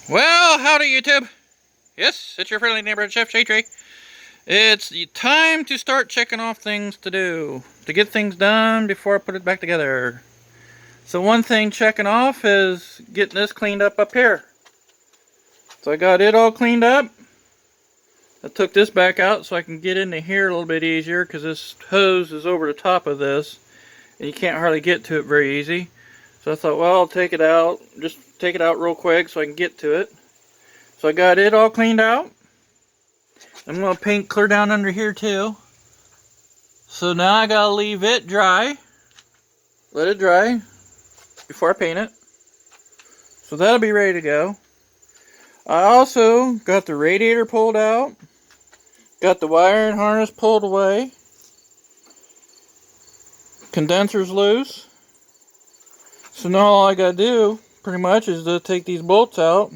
Well, howdy YouTube. Yes, it's your friendly neighborhood Chef Shatry. It's the time to start checking off things to do, to get things done before I put it back together. So one thing checking off is getting this cleaned up here. So I got it all cleaned up. I took this back out so I can get into here a little bit easier because this hose is over the top of this and you can't hardly get to it very easy. So I thought, well, I'll take it out, just take it out real quick so I can get to it. So I got it all cleaned out. I'm going to paint clear down under here too. So now I got to leave it dry. Let it dry before I paint it. So that'll be ready to go. I also got the radiator pulled out. Got the wiring harness pulled away. Condenser's loose. So now all I got to do pretty much is to take these bolts out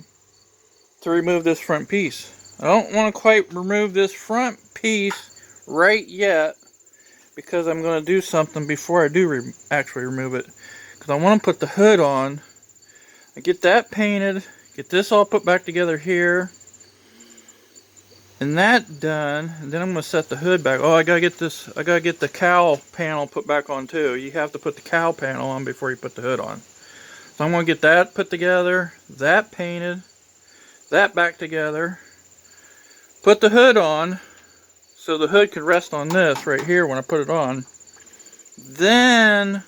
to remove this front piece. I don't want to quite remove this front piece right yet because I'm going to do something before I do actually remove it. Because I want to put the hood on. I get that painted, get this all put back together here, and that done. And then I'm going to set the hood back. Oh, I gotta get the cowl panel put back on too. You have to put the cowl panel on before you put the hood on. So I'm going to get that put together, that painted, that back together. Put the hood on so the hood can rest on this right here when I put it on. Then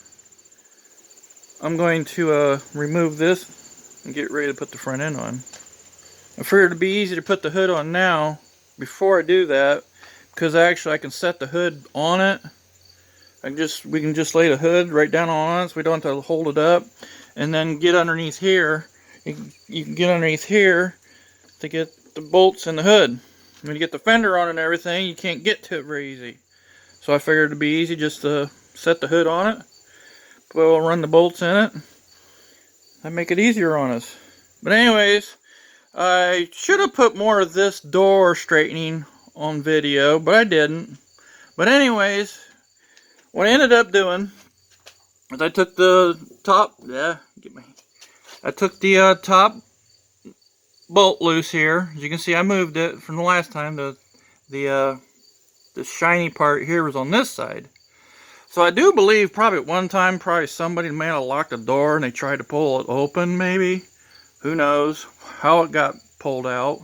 I'm going to remove this and get ready to put the front end on. I figured it'd be easy to put the hood on now before I do that because actually I can set the hood on it. We can just lay the hood right down on it so we don't have to hold it up, and then get underneath here. You can get underneath here to get the bolts in the hood. When you get the fender on and everything, you can't get to it very easy. So I figured it'd be easy just to set the hood on it. We'll run the bolts in it. That'd make it easier on us. But anyways, I should have put more of this door straightening on video, but I didn't. But anyways, what I ended up doing is I took the top, I took the top bolt loose here. As you can see, I moved it from the last time. The shiny part here was on this side. So I do believe probably at one time somebody may have locked the door and they tried to pull it open maybe. Who knows how it got pulled out.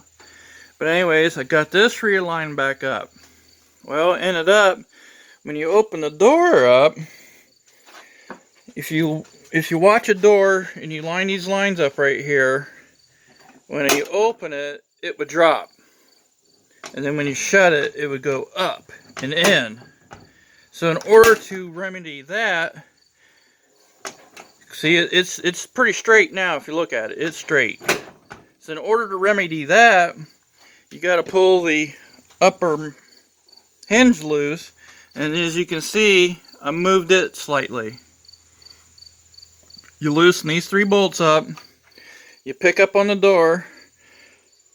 But anyways, I got this realigned back up. Well, it ended up when you open the door up, if you watch a door and you line these lines up right here, when you open it, it would drop. And then when you shut it, it would go up and in. So in order to remedy that, see, it's pretty straight now if you look at it. It's straight. So in order to remedy that, you got to pull the upper hinge loose. And as you can see, I moved it slightly. You loosen these three bolts up. You pick up on the door,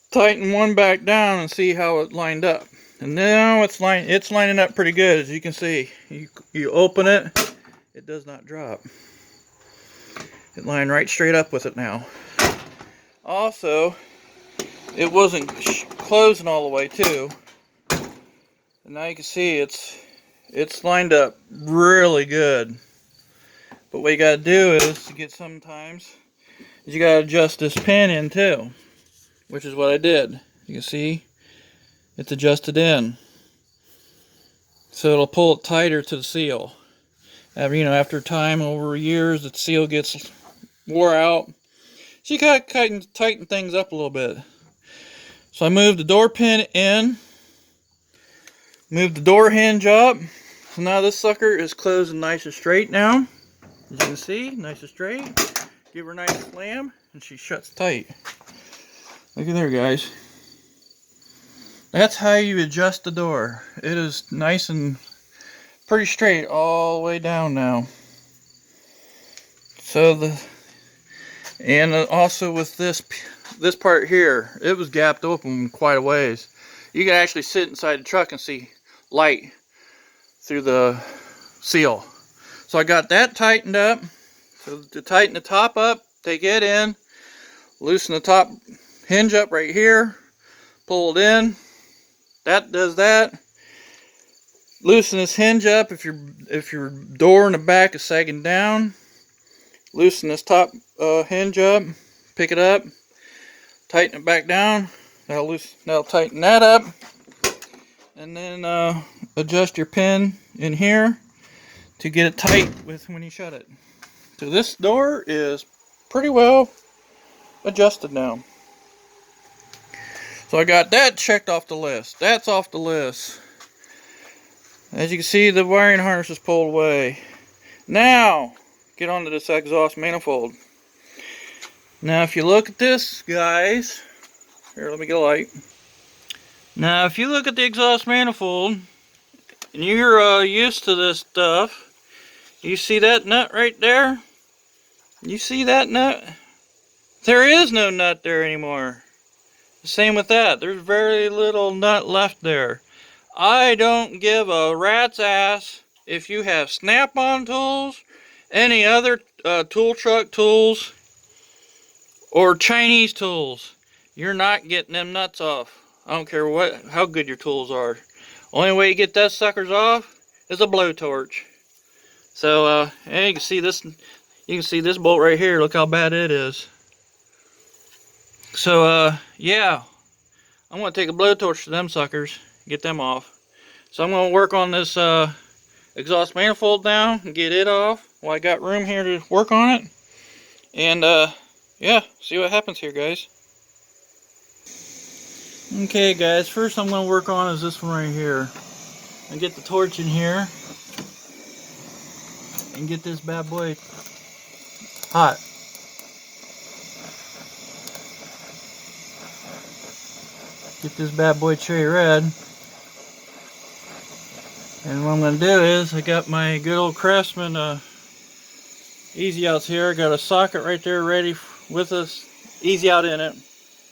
tighten one back down and see how it lined up. And now it's lining up pretty good, as you can see. You open it, it does not drop. It lined right straight up with it now. Also, it wasn't closing all the way too. And now you can see it's lined up really good. But what you gotta do is you gotta adjust this pin in too, which is what I did. You can see it's adjusted in, so it'll pull it tighter to the seal. After time, over years, the seal gets wore out, so you gotta tighten things up a little bit. So I moved the door pin in, moved the door hinge up. So now this sucker is closed and nice and straight now. As you can see, nice and straight. Give her a nice slam, and she shuts tight. Look at there, guys. That's how you adjust the door. It is nice and pretty straight all the way down now. So also with this part here, it was gapped open quite a ways. You can actually sit inside the truck and see light through the seal. So I got that tightened up. So to tighten the top up, take it in, loosen the top hinge up right here, pull it in. That does that. Loosen this hinge up if your door in the back is sagging down. Loosen this top hinge up, pick it up, tighten it back down. That'll tighten that up, and then adjust your pin in here to get it tight with when you shut it. So this door is pretty well adjusted now. So I got that checked off the list. That's off the list. As you can see, the wiring harness is pulled away. Now, get onto this exhaust manifold. Now, if you look at this, guys, here, let me get a light. Now, if you look at the exhaust manifold, and you're used to this stuff, you see that nut right there? You see that nut? There is no nut there anymore. Same with that. There's very little nut left there. I don't give a rat's ass if you have snap-on tools, any other tool truck tools, or Chinese tools. You're not getting them nuts off. I don't care how good your tools are. Only way you get those suckers off is a blowtorch. So and you can see this. You can see this bolt right here. Look how bad it is. So yeah, I'm gonna take a blowtorch to them suckers, get them off. So I'm gonna work on this exhaust manifold now and get it off. Well, I got room here to work on it, and yeah, see what happens here, guys. Okay, guys. First, I'm gonna work on is this one right here. I get the torch in here and get this bad boy hot. Get this bad boy cherry red. And what I'm going to do is, I got my good old Craftsman easy outs here. I got a socket right there ready with a easy out in it.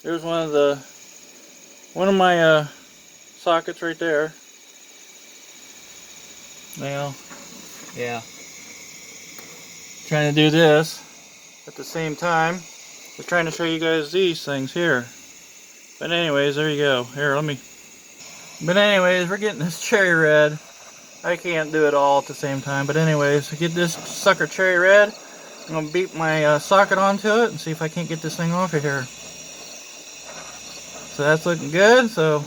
There's one of my sockets right there. Now, yeah. Trying to do this at the same time. I'm trying to show you guys these things here. But anyways, there you go. Here, But anyways, we're getting this cherry red. I can't do it all at the same time. But anyways, I get this sucker cherry red. I'm going to beat my socket onto it and see if I can't get this thing off of here. So that's looking good. So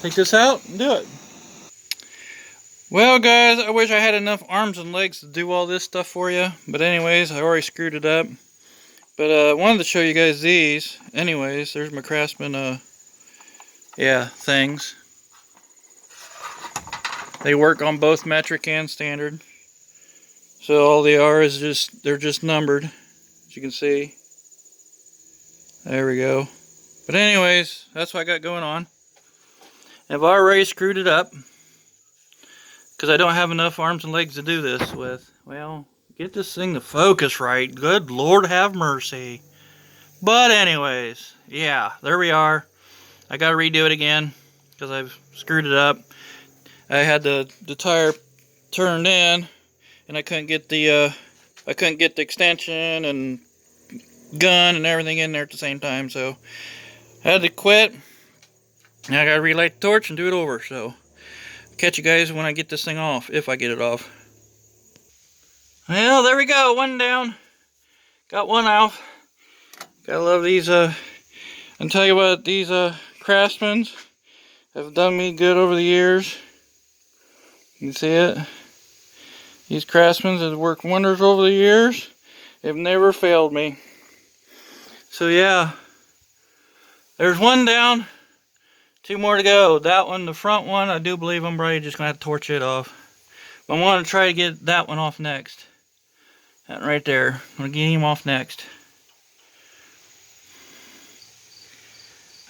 take this out and do it. Well, guys, I wish I had enough arms and legs to do all this stuff for you. But anyways, I already screwed it up. But I wanted to show you guys these. Anyways, there's my Craftsman, things. They work on both metric and standard. So all they are is they're just numbered, as you can see. There we go. But anyways, that's what I got going on. I've already screwed it up, because I don't have enough arms and legs to do this with. Well, get this thing to focus right. Good Lord have mercy. But anyways, yeah, there we are. I gotta redo it again because I've screwed it up. I had the tire turned in, and I couldn't get the extension and gun and everything in there at the same time. So I had to quit. Now I gotta relight the torch and do it over. So catch you guys when I get this thing off, if I get it off. Well, there we go. One down. Got one off. Gotta love these. And tell you what, these Craftsmans have done me good over the years. You can see it. These Craftsmans have worked wonders over the years. They've never failed me. So yeah, there's one down. Two more to go. That one, the front one, I do believe I'm probably just gonna have to torch it off. But I want to try to get that one off next. That right there. I'm gonna get him off next.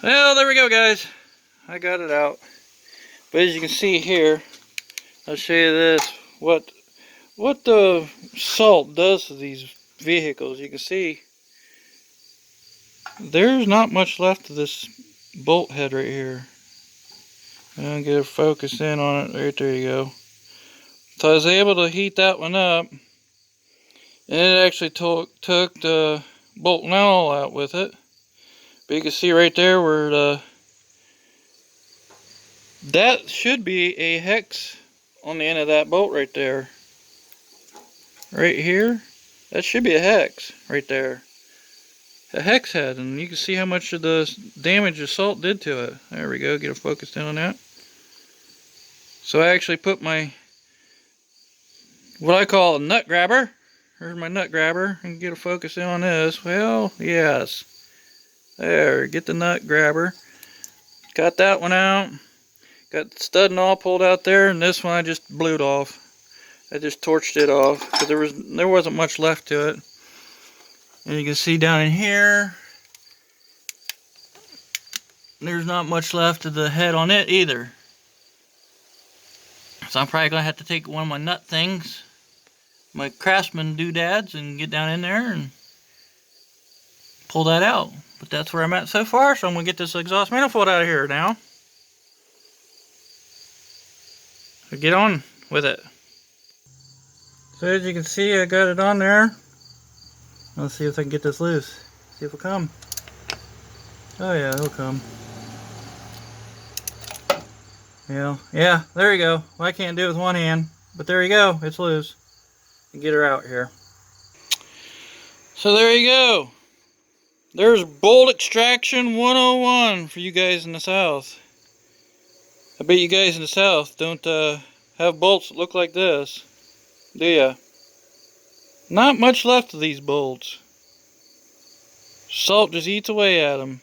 Well, there we go, guys. I got it out. But as you can see here, I'll show you this. What the salt does to these vehicles. You can see there's not much left of this bolt head right here. I'll get it focused in on it. Right there you go. So I was able to heat that one up, and it actually took the bolt and all out with it. But you can see right there where that should be a hex on the end of that bolt right there. Right here, that should be a hex right there. A hex head, and you can see how much of the damage the salt did to it. There we go, get a focus down on that. So I actually put my, what I call a nut grabber. Here's my nut grabber, and get a focus in on this. Well, yes. There, get the nut grabber. Got that one out. Got the stud and all pulled out there, and this one I just blew it off. I just torched it off, because there wasn't much left to it. And you can see down in here, there's not much left of the head on it either. So I'm probably going to have to take one of my nut things, my Craftsman doodads, and get down in there and pull that out. But that's where I'm at so far, so I'm going to get this exhaust manifold out of here now. So get on with it. So as you can see, I got it on there. Let's see if I can get this loose. See if it'll come. Oh yeah, it'll come. Yeah, there you go. Well, I can't do it with one hand, but there you go, it's loose. And get her out here. So there you go. There's bolt extraction 101 for you guys in the South. I bet you guys in the South don't have bolts that look like this, do ya? Not much left of these bolts. Salt just eats away at them.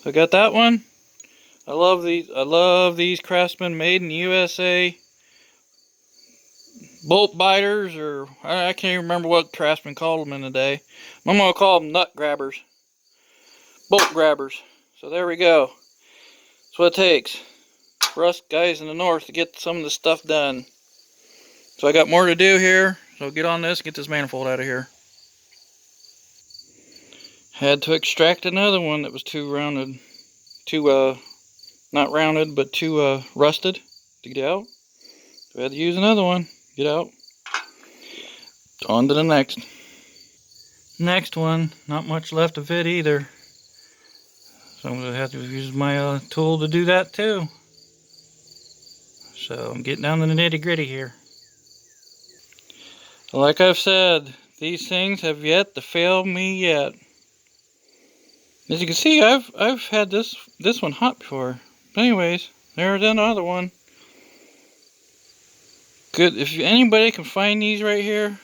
So I got that one. I love these Craftsman made in the USA bolt biters, or I can't even remember what Craftsman called them in the day. I'm gonna call them nut grabbers, bolt grabbers. So there we go. That's what it takes for us guys in the North to get some of the stuff done. So I got more to do here. So get on this, get this manifold out of here. Had to extract another one that was too rounded, not rounded, but too rusted to get out. So I had to use another one, get out. On to the next. Next one, not much left of it either. So I'm going to have to use my tool to do that too. So I'm getting down to the nitty gritty here. Like I've said, these things have yet to fail me yet. As you can see, I've had this one hot before. But anyways, there's another one. Good. If anybody can find these right here,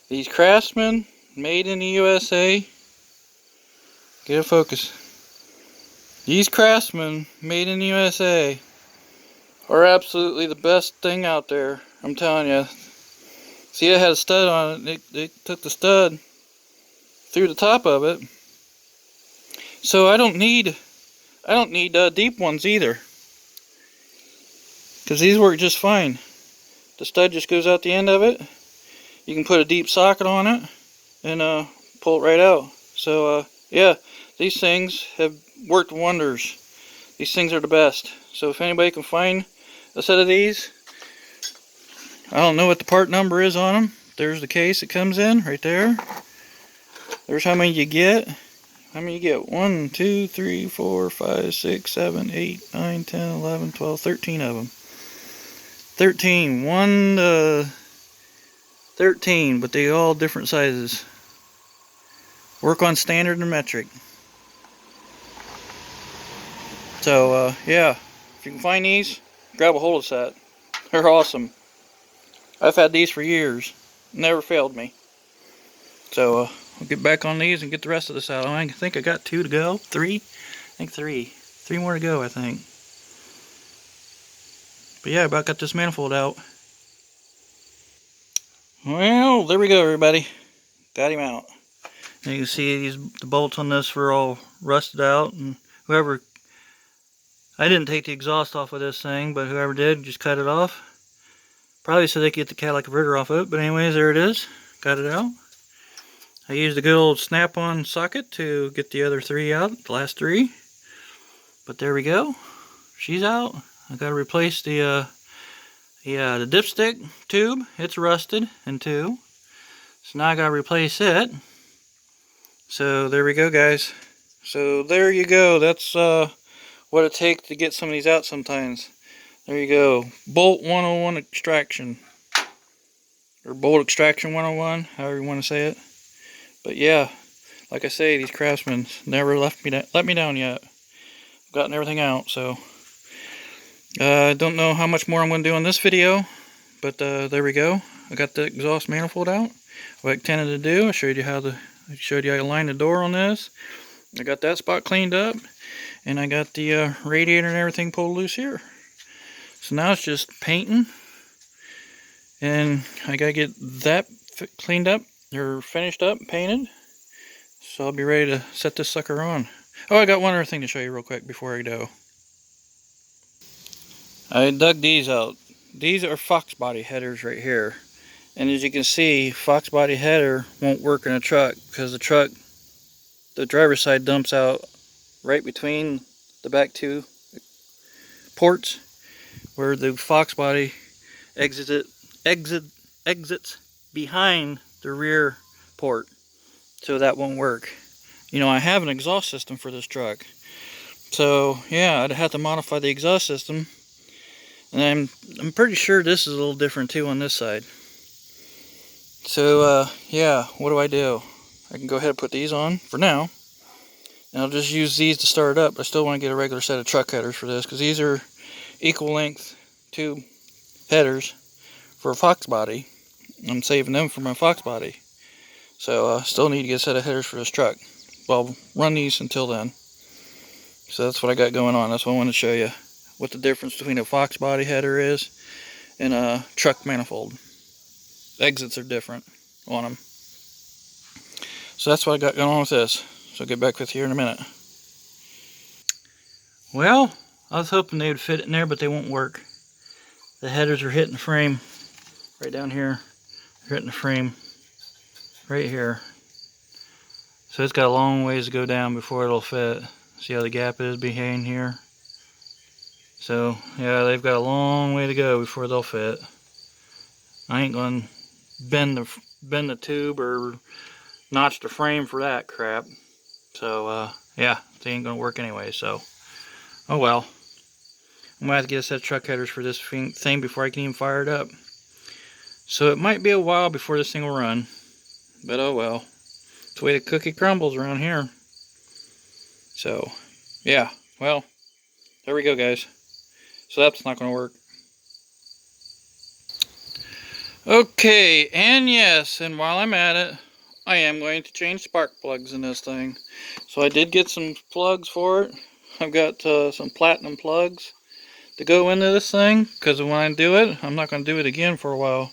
these Craftsman made in the USA. Get a focus. These Craftsman made in the USA are absolutely the best thing out there. I'm telling you. See, it had a stud on it. They took the stud through the top of it. So I don't need deep ones either, because these work just fine. The stud just goes out the end of it. You can put a deep socket on it and pull it right out. So yeah, these things have worked wonders. These things are the best. So if anybody can find a set of these, I don't know what the part number is on them. There's the case it comes in right there. There's how many you get. How many you get? 1, 2, 3, 4, 5, 6, 7, 8, 9, 10, 11, 12, 13 of them. 13. 1 to 13, but they all different sizes. Work on standard and metric. So, yeah. If you can find these, grab a hold of that. They're awesome. I've had these for years. Never failed me. So, I'll get back on these and get the rest of this out. I think I got 2 to go. 3? I think 3. 3 more to go, I think. But yeah, I about got this manifold out. Well, there we go, everybody. Got him out. And you can see the bolts on this were all rusted out. And whoever... I didn't take the exhaust off of this thing, but whoever did, just cut it off. Probably so they could get the catalytic converter off of it. But anyways, there it is. Got it out. I used a good old snap-on socket to get the other 3 out, the last 3. But there we go. She's out. I got to replace the dipstick tube. It's rusted in 2. So now I got to replace it. So there we go, guys. So there you go. That's what it takes to get some of these out sometimes. There you go. Bolt 101 extraction. Or bolt extraction 101, however you want to say it. But yeah, like I say, these craftsmen never let me down yet. I've gotten everything out, so I don't know how much more I'm going to do on this video, but there we go. I got the exhaust manifold out, like I intended to do. I showed you how to line the door on this. I got that spot cleaned up, and I got the radiator and everything pulled loose here. So now it's just painting, and I gotta get that cleaned up or finished up, painted. So I'll be ready to set this sucker on. Oh, I got one other thing to show you real quick before I go. I dug these out. These are Fox body headers right here. And as you can see, Fox body header won't work in a truck because the driver's side dumps out right between the back two ports where the Fox body exits behind the rear port. So that won't work. You know, I have an exhaust system for this truck. So yeah, I'd have to modify the exhaust system. And I'm pretty sure this is a little different too on this side. So yeah, what do? I can go ahead and put these on for now. And I'll just use these to start it up. I still want to get a regular set of truck headers for this because these are equal length tube headers for a Fox body. I'm saving them for my Fox body. So still need to get a set of headers for this truck. Well, I'll run these until then. So that's what I got going on. That's what I want to show you. What the difference between a Fox body header is and a truck manifold. Exits are different on them. So that's what I got going on with this. So I'll get back with you in a minute. Well, I was hoping they would fit in there, but they won't work. The headers are hitting the frame right down here. They're hitting the frame right here. So it's got a long ways to go down before it'll fit. See how the gap is behind here? So yeah, they've got a long way to go before they'll fit. I ain't gonna bend the tube or notch the frame for that crap. So yeah, they ain't gonna work anyway. So oh well. I'm gonna have to get a set of truck headers for this thing before I can even fire it up. So it might be a while before this thing will run, but oh well. It's the way the cookie crumbles around here. So yeah, well, there we go, guys. So that's not going to work. Okay, and yes, and while I'm at it, I am going to change spark plugs in this thing. So I did get some plugs for it. I've got some platinum plugs to go into this thing, because when I do it, I'm not going to do it again for a while.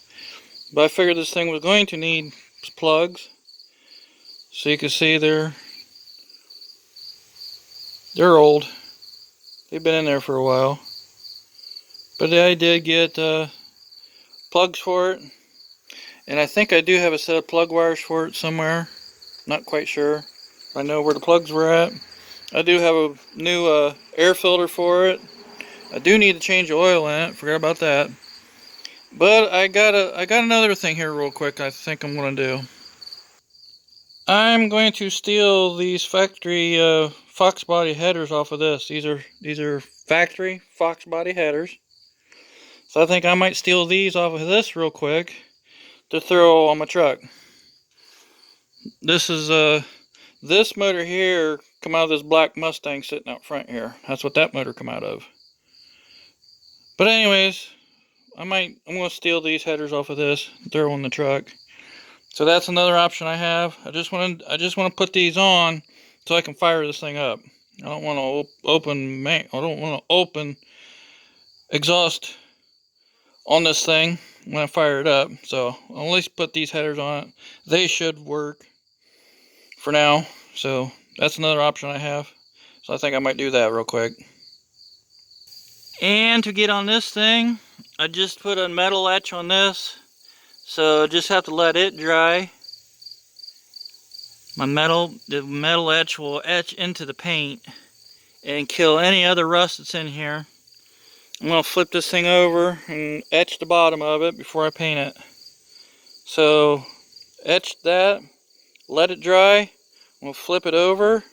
But I figured this thing was going to need plugs. So you can see they're old. They've been in there for a while. But I did get plugs for it. And I think I do have a set of plug wires for it somewhere. Not quite sure. I know where the plugs were at. I do have a new air filter for it. I do need to change the oil in it. Forgot about that. But I got another thing here real quick I think I'm going to do. I'm going to steal these factory Fox body headers off of this. These are factory Fox body headers. So I think I might steal these off of this real quick to throw on my truck. This is this motor here come out of this black Mustang sitting out front here. That's what that motor come out of. But anyways, I'm going to steal these headers off of this, throw on the truck. So that's another option I have. I just want to put these on so I can fire this thing up. I don't want to open exhaust on this thing when I fire it up. So I'll at least put these headers on it. They should work for now. So that's another option I have. So I think I might do that real quick. And to get on this thing, I just put a metal etch on this. So just have to let it dry. The metal etch will etch into the paint and kill any other rust that's in here. I'm going to flip this thing over and etch the bottom of it before I paint it. So etch that, let it dry, we'll flip it over,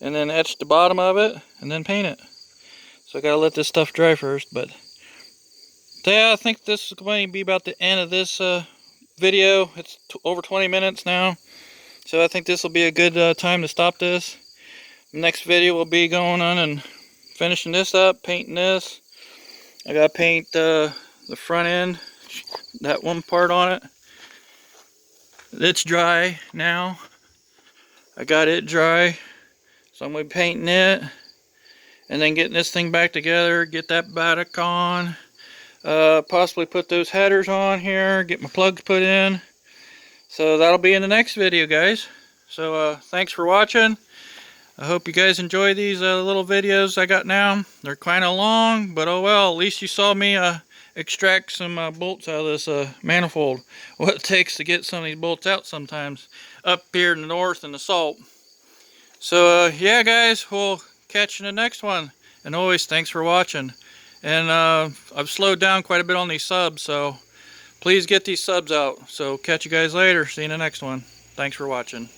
and then etch the bottom of it, and then paint it. So I gotta let this stuff dry first, but yeah, I think this is going to be about the end of this video. It's over 20 minutes now, so I think this will be a good time to stop this. Next video will be going on and finishing this up, painting this. I gotta paint the front end, that one part on it. It's dry now. I got it dry, so I'm gonna be painting it, and then getting this thing back together, get that back on, possibly put those headers on here, get my plugs put in. So that'll be in the next video, guys. So thanks for watching. I hope you guys enjoy these little videos I got now. They're kind of long, but oh well, at least you saw me extract some bolts out of this manifold. What it takes to get some of these bolts out sometimes up here in the north in the salt. So yeah, guys, we'll catch you in the next one. And always, thanks for watching. And I've slowed down quite a bit on these subs, so please get these subs out. So catch you guys later. See you in the next one. Thanks for watching.